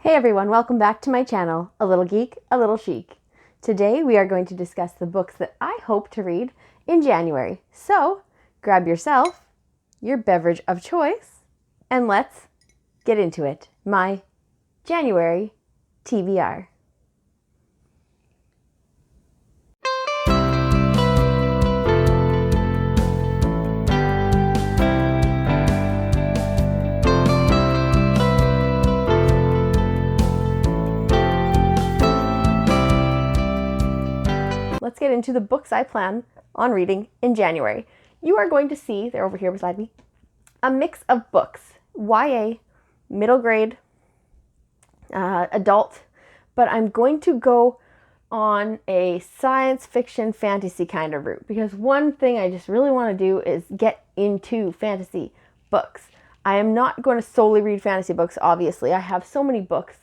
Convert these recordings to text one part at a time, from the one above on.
Hey everyone, welcome back to my channel, A Little Geek, A Little Chic. Today we are going to discuss the books that I hope to read in January. So grab yourself your beverage of choice and let's get into it. My January TBR. Let's get into the books I plan on reading in January. You are going to see, they're over here beside me, a mix of books, YA, middle grade, adult, but I'm going to go on a science fiction fantasy kind of route because one thing I just really want to do is get into fantasy books. I am not going to solely read fantasy books, obviously. I have so many books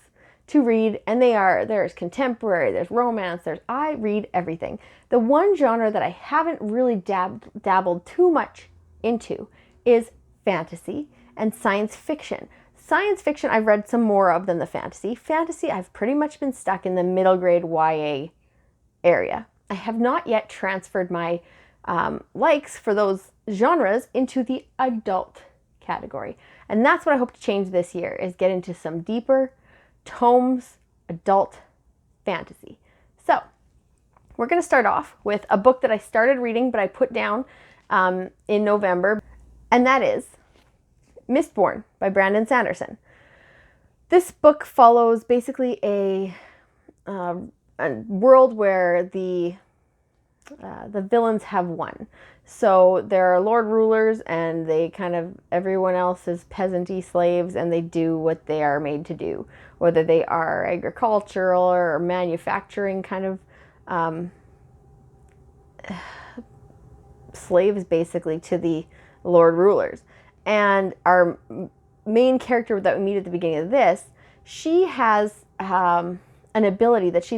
to read, and there's contemporary, there's romance, I read everything. The one genre that I haven't really dabbled too much into is fantasy and science fiction. Science fiction I've read some more of than the fantasy. Fantasy I've pretty much been stuck in the middle grade YA area. I have not yet transferred my likes for those genres into the adult category. And that's what I hope to change this year, is get into some deeper tomes, adult fantasy. So we're going to start off with a book that I started reading but I put down in November, and that is Mistborn by Brandon Sanderson. This book follows basically a world where the villains have won. So there are lord rulers, and they everyone else is peasanty slaves, and they do what they are made to do, whether they are agricultural or manufacturing slaves basically to the lord rulers. And our main character that we meet at the beginning of this, she has an ability that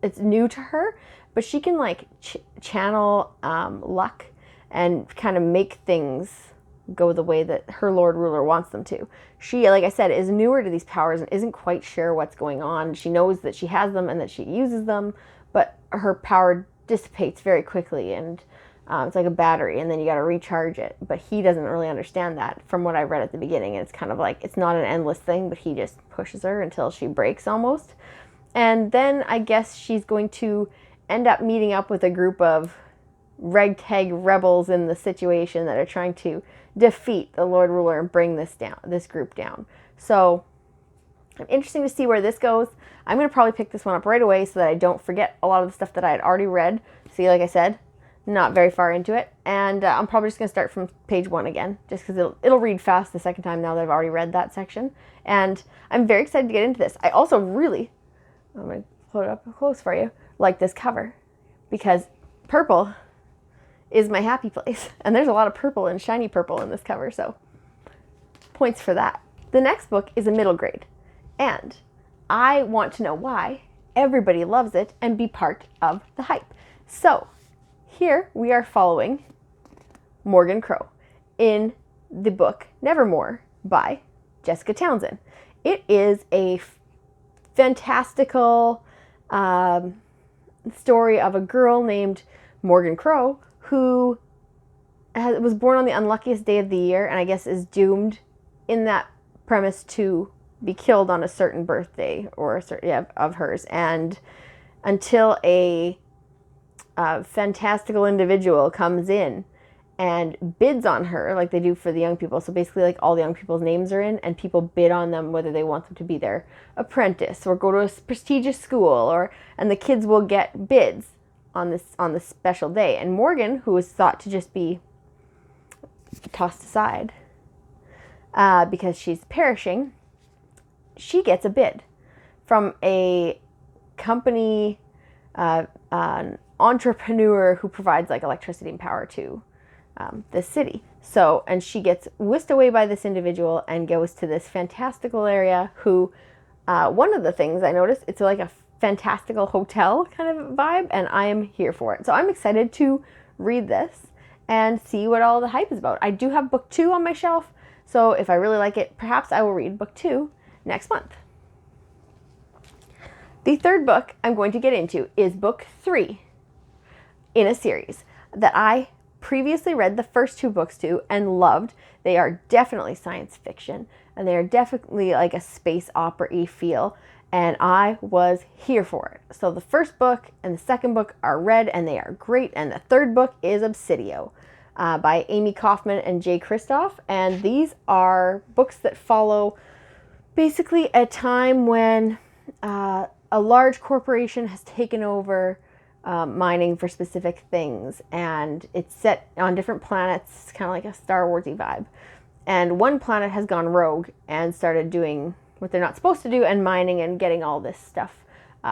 it's new to her, but she can channel luck and kind of make things go the way that her lord ruler wants them to. She, like I said, is newer to these powers and isn't quite sure what's going on. She knows that she has them and that she uses them, but her power dissipates very quickly, and it's like a battery, and then you got to recharge it. But he doesn't really understand that from what I read at the beginning. It's kind of like, it's not an endless thing, but he just pushes her until she breaks almost. And then I guess she's going to end up meeting up with a group of ragtag rebels in the situation that are trying to defeat the Lord Ruler and bring this group down. So interesting to see where this goes. I'm going to probably pick this one up right away so that I don't forget a lot of the stuff that I had already read. See, like I said, not very far into it. And I'm probably just going to start from page 1 again, just because it'll read fast the second time now that I've already read that section. And I'm very excited to get into this. I also really, I'm going to hold it up close for you, like this cover, because purple is my happy place. And there's a lot of purple and shiny purple in this cover, so points for that. The next book is a middle grade, and I want to know why everybody loves it and be part of the hype. So here we are following Morgan Crow in the book Nevermoor by Jessica Townsend. It is a fantastical story of a girl named Morgan Crow who was born on the unluckiest day of the year, and I guess is doomed in that premise to be killed on a certain birthday or of hers. And until a fantastical individual comes in and bids on her, like they do for the young people. So basically, like, all the young people's names are in, and people bid on them whether they want them to be their apprentice or go to a prestigious school, and the kids will get bids on this special day. And Morgan, who was thought to just be tossed aside because she's perishing, she gets a bid from a company, an entrepreneur who provides electricity and power to the city. So, and she gets whisked away by this individual and goes to this fantastical area who, one of the things I noticed, it's like a fantastical hotel kind of vibe, and I am here for it. So I'm excited to read this and see what all the hype is about. I do have book 2 on my shelf, so if I really like it, perhaps I will read book 2 next month. The third book I'm going to get into is book 3 in a series that I previously read the first 2 books to and loved. They are definitely science fiction, and they are definitely like a space opera-y feel, and I was here for it. So the first book and the second book are read, and they are great, and the third book is Obsidio by Amy Kaufman and Jay Kristoff, and these are books that follow basically a time when a large corporation has taken over mining for specific things, and it's set on different planets. It's kind of like a Star Wars-y vibe. And one planet has gone rogue and started doing what they're not supposed to do and mining and getting all this stuff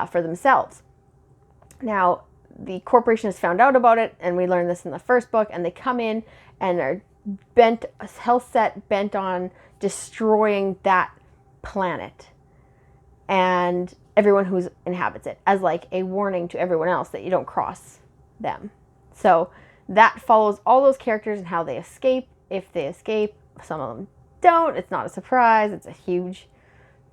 for themselves. Now, the corporation has found out about it, and we learned this in the first book, and they come in and are bent on destroying that planet and everyone who inhabits it, as like a warning to everyone else that you don't cross them. So that follows all those characters and how they escape. If they escape, some of them don't. It's not a surprise. It's a huge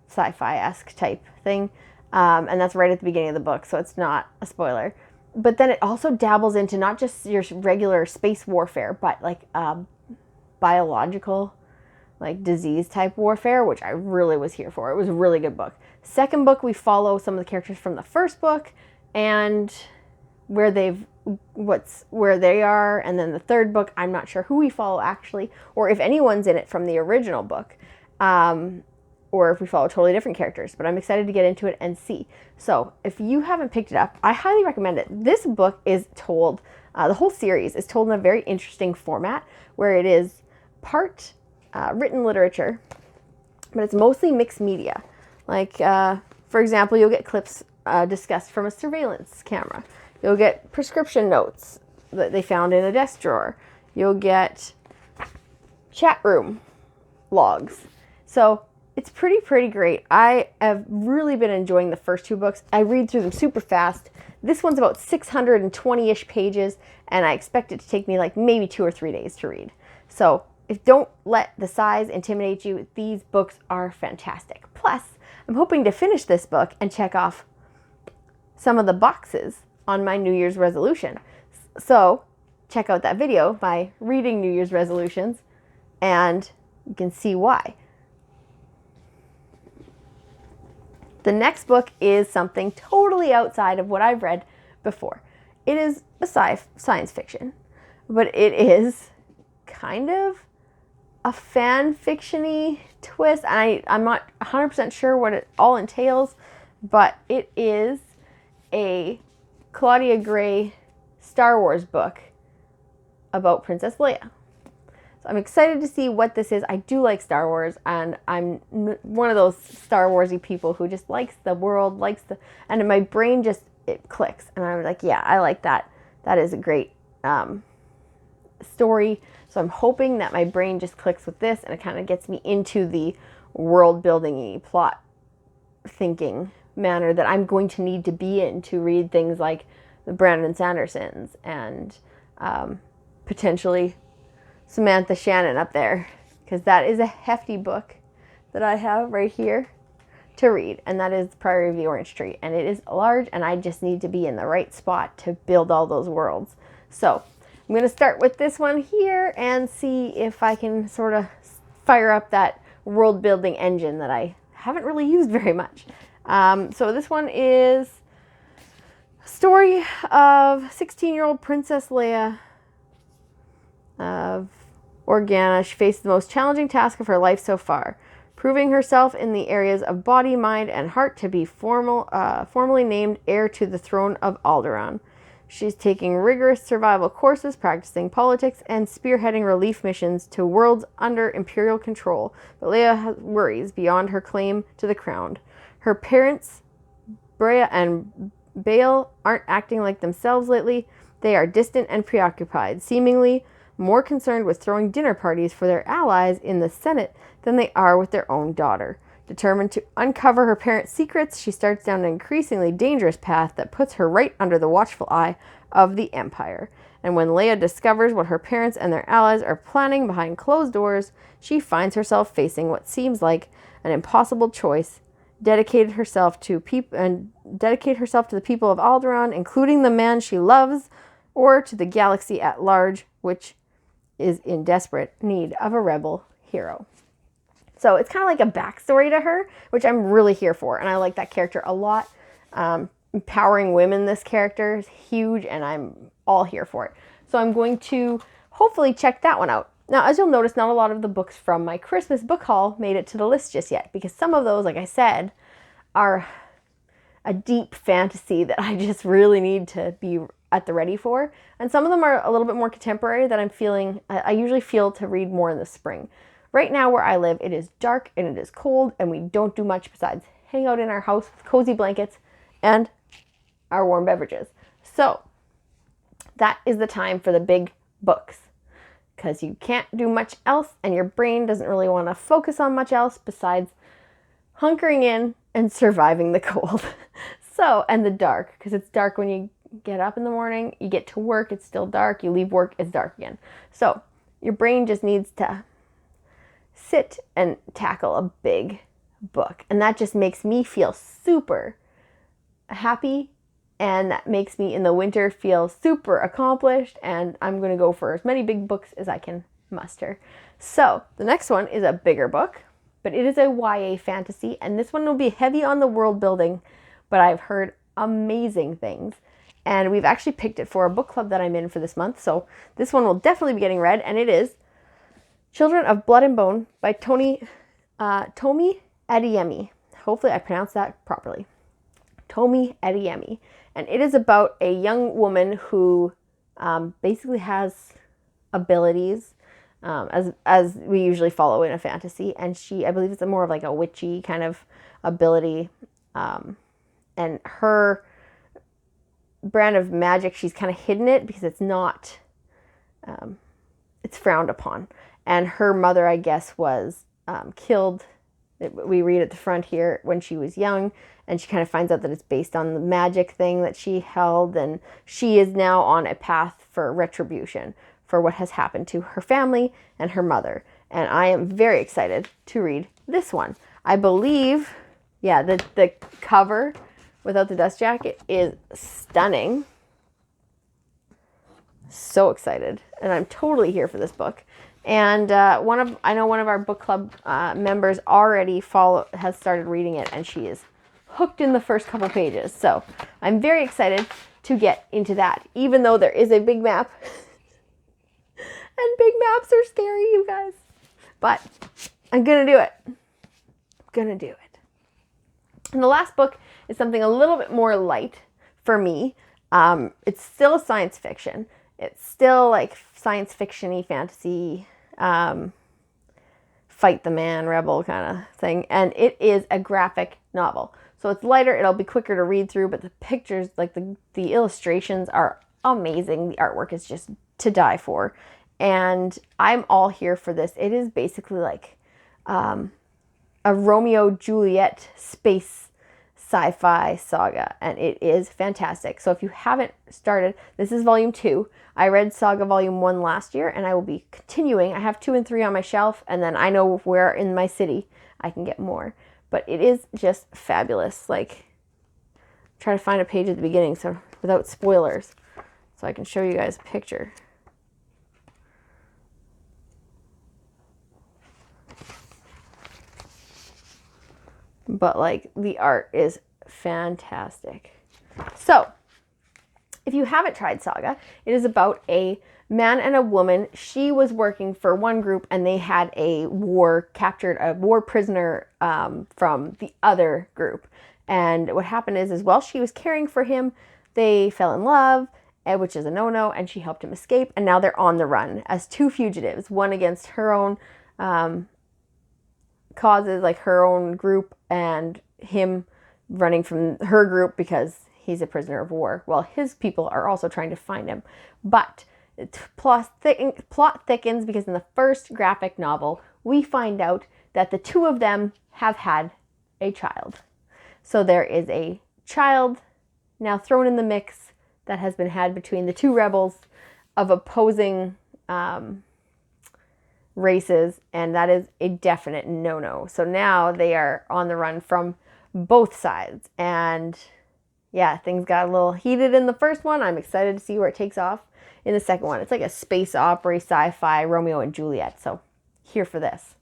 sci-fi-esque type thing. And that's right at the beginning of the book, so it's not a spoiler. But then it also dabbles into not just your regular space warfare, but like biological, like disease type warfare, which I really was here for. It was a really good book. Second book, we follow some of the characters from the first book and where they are. And then the third book, I'm not sure who we follow actually, or if anyone's in it from the original book, or if we follow totally different characters. But I'm excited to get into it and see. So if you haven't picked it up, I highly recommend it. This book is told, the whole series is told in a very interesting format where it is part written literature, but it's mostly mixed media. Like, for example, you'll get clips discussed from a surveillance camera. You'll get prescription notes that they found in a desk drawer. You'll get chat room logs. So it's pretty great. I have really been enjoying the first 2 books. I read through them super fast. This one's about 620-ish pages, and I expect it to take me like maybe 2 or 3 days to read. So don't let the size intimidate you. These books are fantastic. Plus, I'm hoping to finish this book and check off some of the boxes on my New Year's resolution. So check out that video, my reading New Year's resolutions, and you can see why. The next book is something totally outside of what I've read before. It is a science fiction, but it is kind of a fan fiction-y twist. I'm not 100% sure what it all entails, but it is a Claudia Gray Star Wars book about Princess Leia. So I'm excited to see what this is. I do like Star Wars, and I'm one of those Star Warsy people who just likes the world, and my brain just, it clicks. And I'm like, yeah, I like that. That is a great story. So I'm hoping that my brain just clicks with this, and it kind of gets me into the world-building-y, plot thinking manner that I'm going to need to be in to read things like the Brandon Sandersons and potentially Samantha Shannon up there, because that is a hefty book that I have right here to read, and that is Priory of the Orange Tree, and it is large, and I just need to be in the right spot to build all those worlds. So I'm going to start with this one here and see if I can sort of fire up that world building engine that I haven't really used very much. So this one is a story of 16-year-old Princess Leia of Organa. She faced the most challenging task of her life so far, proving herself in the areas of body, mind, and heart to be formally named heir to the throne of Alderaan. She's taking rigorous survival courses, practicing politics, and spearheading relief missions to worlds under Imperial control. But Leia has worries beyond her claim to the crown. Her parents, Brea and Bail, aren't acting like themselves lately. They are distant and preoccupied, seemingly more concerned with throwing dinner parties for their allies in the Senate than they are with their own daughter. Determined to uncover her parents' secrets, she starts down an increasingly dangerous path that puts her right under the watchful eye of the Empire. And when Leia discovers what her parents and their allies are planning behind closed doors, she finds herself facing what seems like an impossible choice: dedicate herself to the people of Alderaan, including the man she loves, or to the galaxy at large, which is in desperate need of a rebel hero. So it's kind of like a backstory to her, which I'm really here for, and I like that character a lot. Empowering women, this character is huge, and I'm all here for it. So I'm going to hopefully check that one out. Now, as you'll notice, not a lot of the books from my Christmas book haul made it to the list just yet, because some of those, like I said, are a deep fantasy that I just really need to be at the ready for. And some of them are a little bit more contemporary that I usually feel to read more in the spring. Right now where I live, it is dark and it is cold, and we don't do much besides hang out in our house with cozy blankets and our warm beverages. So that is the time for the big books, because you can't do much else and your brain doesn't really want to focus on much else besides hunkering in and surviving the cold. And the dark, because it's dark when you get up in the morning, you get to work, it's still dark, you leave work, it's dark again. So your brain just needs to sit and tackle a big book. And that just makes me feel super happy, and that makes me in the winter feel super accomplished, and I'm going to go for as many big books as I can muster. So the next one is a bigger book, but it is a YA fantasy, and this one will be heavy on the world building, but I've heard amazing things. And we've actually picked it for a book club that I'm in for this month, so this one will definitely be getting read, and it is Children of Blood and Bone by Tomi Adeyemi. Hopefully I pronounced that properly. Tomi Adeyemi. And it is about a young woman who basically has abilities, as we usually follow in a fantasy. And I believe it's more of like a witchy kind of ability. And her brand of magic, she's kind of hidden it because it's not, it's frowned upon. And her mother, I guess, was killed. We read at the front here when she was young, and she kind of finds out that it's based on the magic thing that she held, and she is now on a path for retribution for what has happened to her family and her mother. And I am very excited to read this one. I believe, yeah, the cover without the dust jacket is stunning. So excited, and I'm totally here for this book. And I know one of our book club members already has started reading it, and she is hooked in the first couple pages. So I'm very excited to get into that, even though there is a big map. And big maps are scary, you guys. But I'm gonna do it. And the last book is something a little bit more light for me. It's still science fiction. It's still like science fiction-y fantasy, fight the man, rebel kind of thing. And it is a graphic novel. So it's lighter, it'll be quicker to read through, but the pictures, like the illustrations are amazing. The artwork is just to die for. And I'm all here for this. It is basically like a Romeo Juliet space sci-fi saga, and it is fantastic. So if you haven't started, this is volume 2. I read Saga volume 1 last year, and I will be continuing. I have 2 and 3 on my shelf, and then I know where in my city I can get more. But it is just fabulous. Like, try to find a page at the beginning so without spoilers, so I can show you guys a picture. But like, the art is fantastic. So if you haven't tried Saga, it is about a man and a woman. She was working for one group, and they had captured a war prisoner from the other group. And what happened is while she was caring for him, they fell in love, which is a no-no, and she helped him escape. And now they're on the run as 2 fugitives, one against her own causes, like her own group, and him running from her group because he's a prisoner of war, while his people are also trying to find him. But plot thickens because in the first graphic novel, we find out that the 2 of them have had a child. So there is a child now thrown in the mix that has been had between the 2 rebels of opposing races, and that is a definite no-no. So now they are on the run from both sides. And yeah, things got a little heated in the first one. I'm excited to see where it takes off in the second one. It's like a space opera, sci-fi, Romeo and Juliet. So here for this.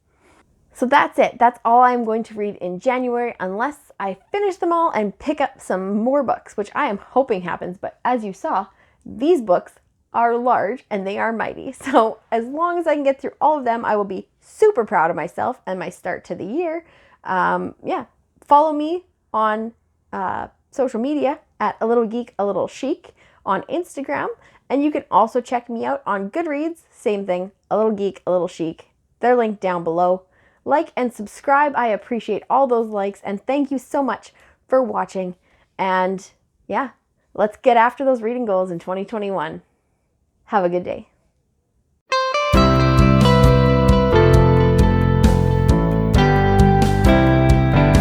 So that's it. That's all I'm going to read in January, unless I finish them all and pick up some more books, which I am hoping happens. But as you saw, these books are large and they are mighty. So as long as I can get through all of them, I will be super proud of myself and my start to the year. Yeah, follow me on social media at A Little Geek, A Little Chic on Instagram. And you can also check me out on Goodreads. Same thing, A Little Geek, A Little Chic. They're linked down below. Like and subscribe. I appreciate all those likes. And thank you so much for watching. And yeah, let's get after those reading goals in 2021. Have a good day.